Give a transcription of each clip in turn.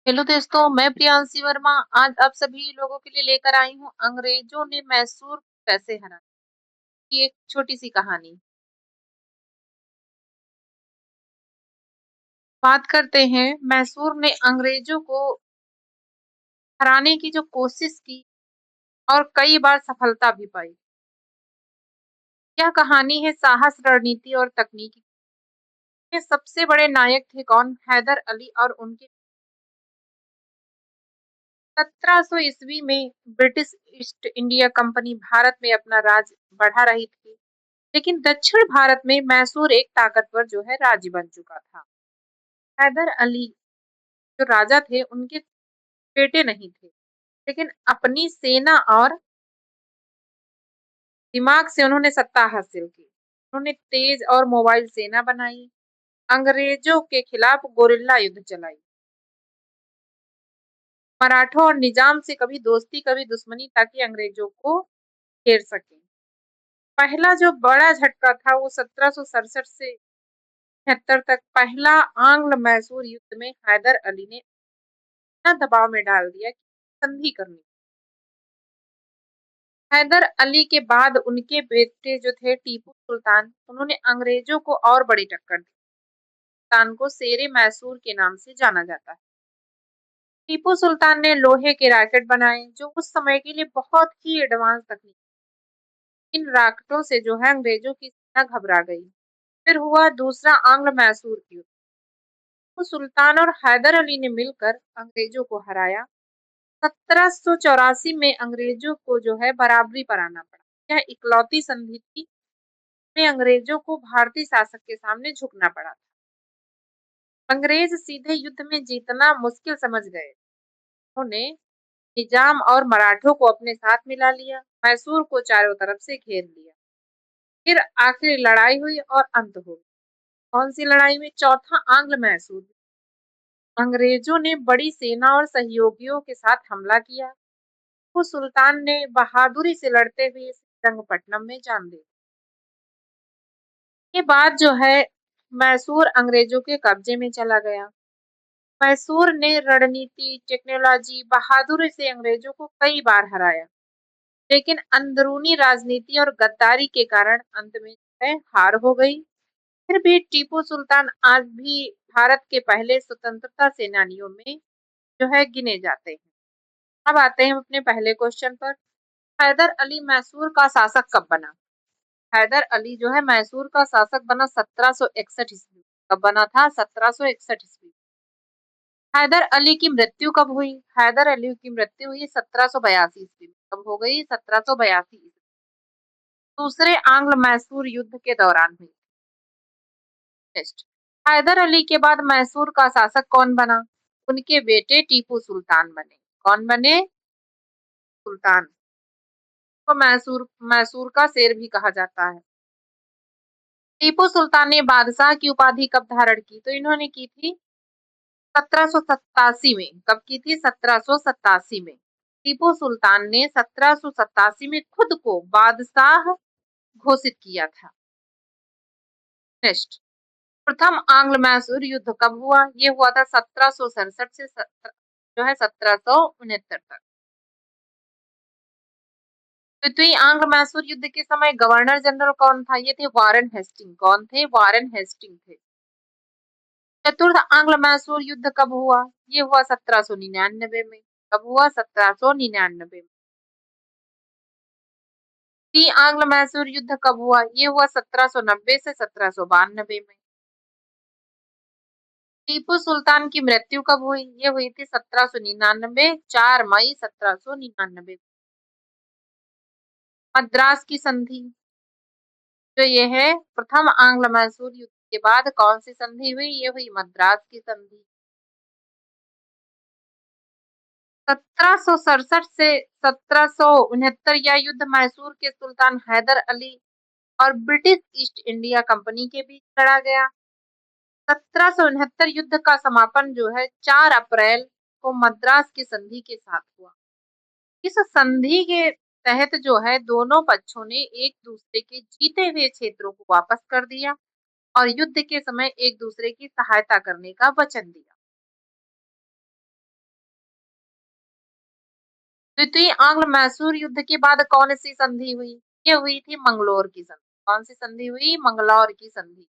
Hello दोस्तों, मैं प्रियांशी वर्मा आज आप सभी लोगों के लिए लेकर आई हूँ अंग्रेजों ने मैसूर कैसे हराया की एक छोटी सी कहानी। बात करते हैं मैसूर ने अंग्रेजों को हराने की जो कोशिश की और कई बार सफलता भी पाई। यह कहानी है साहस, रणनीति और तकनीकी के सबसे बड़े नायक थे कौन? हैदर अली और उनके 1700 ईस्वी में British east India company Bharat में अपना राज बढ़ा रही थी, लेकिन दक्षिण भारत में मैसूर एक ताकतवर जो है राज्य बन चुका था। हैदर अली जो राजा थे उनके बेटे नहीं थे, लेकिन अपनी सेना और दिमाग से उन्होंने सत्ता हासिल की। उन्होंने तेज और मोबाइल सेना बनाई, अंग्रेजों के खिलाफ गोरिल्ला युद्ध चलाई, मराठों और निजाम से कभी दोस्ती कभी दुश्मनी ताकि अंग्रेजों को घेर सके। पहला जो बड़ा झटका था वो 1767 से 76 तक पहला आंग्ल मैसूर युद्ध में हैदर अली ने इतना दबाव में डाल दिया कि संधि करनी। हैदर अली के बाद उनके बेटे जो थे टीपू सुल्तान, उन्होंने अंग्रेजों को और बड़ी टक्कर दी। सुल्तान को शेरे मैसूर के नाम से जाना जाता है। टीपू सुल्तान ने लोहे के रॉकेट बनाए जो उस समय के लिए बहुत ही एडवांस तकनीक। इन रॉकेटों से जो है अंग्रेजों की सेना घबरा गई। फिर हुआ दूसरा आंग्ल मैसूर युद्ध। टीपू सुल्तान और हैदर अली ने मिलकर अंग्रेजों को हराया। 1784 में अंग्रेजों को जो है बराबरी पर आना पड़ा। यह इकलौती संधि थी में अंग्रेजों को भारतीय शासक के सामने झुकना पड़ा। अंग्रेज सीधे युद्ध में जीतना मुश्किल समझ गए। उन्होंने निजाम और मराठों को अपने साथ मिला लिया, मैसूर को चारों तरफ से घेर लिया। फिर आखिरी लड़ाई हुई और अंत हो गया। कौन सी लड़ाई में? चौथा आंग्ल मैसूर। अंग्रेजों ने बड़ी सेना और सहयोगियों के साथ हमला किया। टीपू सुल्तान ने बहादुरी से लड़ते हुए श्रीरंगपट्टनम में जान दी। के बाद जो है मैसूर अंग्रेजों के कब्जे में चला गया। मैसूर ने रणनीति, टेक्नोलॉजी, बहादुरी से अंग्रेजों को कई बार हराया, लेकिन अंदरूनी राजनीति और गद्दारी के कारण अंत में जो है हार हो गई। फिर भी टीपू सुल्तान आज भी भारत के पहले स्वतंत्रता सेनानियों में जो है गिने जाते हैं। अब आते हैं अपने पहले क्वेश्चन पर। हैदर अली मैसूर का शासक कब बना? हैदर अली जो है मैसूर का शासक बना 1761 ईस्वी। कब बना था? 1761 ईस्वी। हैदर अली की मृत्यु कब हुई? हैदर अली की मृत्यु हुई 1782 ईस्वी में। कब हो गई? 1782 ईस्वी। दूसरे आंग्ल मैसूर युद्ध के दौरान हुई। नेक्स्ट, हैदर अली के बाद मैसूर का शासक कौन बना? उनके बेटे टीपू सुल्तान बने। कौन बने? सुल्तान को मैसूर मैसूर का शेर भी कहा जाता है। टीपू सुल्तान ने बादशाह की उपाधि कब धारण की? तो इन्होंने की थी 1787 में। कब की थी? 1787 में। टीपू सुल्तान ने 1787 में खुद को बादशाह घोषित किया था। नेक्स्ट, प्रथम आंग्ल मैसूर युद्ध कब हुआ? ये हुआ था 1767 से जो है 1769 तक। द्वितीय आंग्ल मैसूर युद्ध के समय गवर्नर जनरल कौन था? ये थे वारेन हेस्टिंग। कौन थे? वारेन हेस्टिंग थे। चतुर्थ आंग्ल मैसूर युद्ध कब हुआ? ये हुआ 1799 में। कब हुआ? 1799 में। आंग्ल मैसूर युद्ध कब हुआ? ये हुआ 1790 से 1792 में। टीपू सुल्तान की मृत्यु कब हुई? ये हुई थी 1799, 4 मई 1799। मद्रास की संधि जो ये है प्रथम आंग्ल मैसूर युद्ध के बाद कौन सी संधि हुई? ये हुई मद्रास की संधि। 1767 से 1769 यह युद्ध मैसूर के सुल्तान हैदर अली और ब्रिटिश ईस्ट इंडिया कंपनी के बीच लड़ा गया। 1769 युद्ध का समापन जो है 4 अप्रैल को मद्रास की संधि के साथ हुआ। इस संधि के तहत जो है दोनों पक्षों ने एक दूसरे के जीते हुए क्षेत्रों को वापस कर दिया और युद्ध के समय एक दूसरे की सहायता करने का वचन दिया। द्वितीय आंग्ल मैसूर युद्ध के बाद कौन सी संधि हुई? ये हुई थी मंगलोर की संधि। कौन सी संधि हुई? मंगलौर की संधि।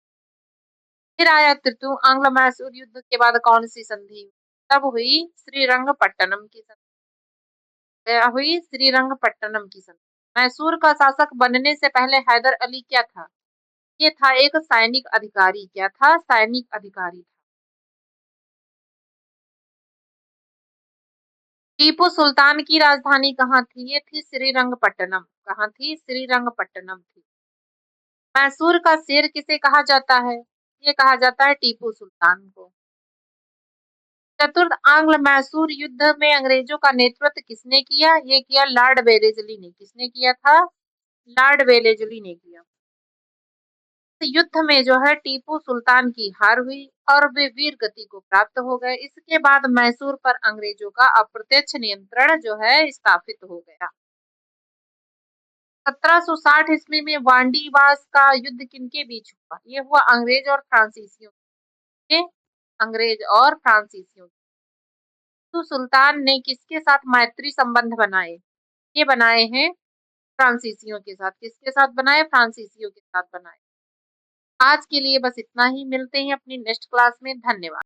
फिर आया तृतीय आंग्ल मैसूर युद्ध के बाद कौन सी संधि हुई? तब हुई श्रीरंगपट्टनम की संधि। क्या हुई? श्रीरंगपट्टनम की संधि। मैसूर का शासक बनने से पहले हैदर अली क्या था? ये था एक सैनिक अधिकारी। क्या था? सैनिक अधिकारी था। टीपू सुल्तान की राजधानी कहाँ थी? ये थी श्रीरंगपट्टनम। कहाँ थी? श्रीरंगपट्टनम थी। मैसूर का शेर किसे कहा जाता है? ये कहा जाता है टीपू सुल्तान को। चतुर्थ आंग्ल मैसूर युद्ध में अंग्रेजों का नेतृत्व किसने किया? ये किया लॉर्ड वेलेस्ली ने। किसने किया था? लॉर्ड वेलेस्ली ने किया। इस युद्ध में जो है टीपू सुल्तान की हार हुई और वे वीर गति को प्राप्त हो गए। इसके बाद मैसूर पर अंग्रेजों का अप्रत्यक्ष नियंत्रण जो है स्थापित हो गया। 1760 ईस्वी में वांडीवास का युद्ध किनके बीच हुआ? ये हुआ अंग्रेज और फ्रांसीसियों के। अंग्रेज और फ्रांसीसियों। टीपू सुल्तान ने किसके साथ मैत्री संबंध बनाए? ये बनाए हैं फ्रांसीसियों के साथ। किसके साथ बनाए? फ्रांसीसियों के साथ बनाए। आज के लिए बस इतना ही। मिलते हैं अपनी नेक्स्ट क्लास में। धन्यवाद।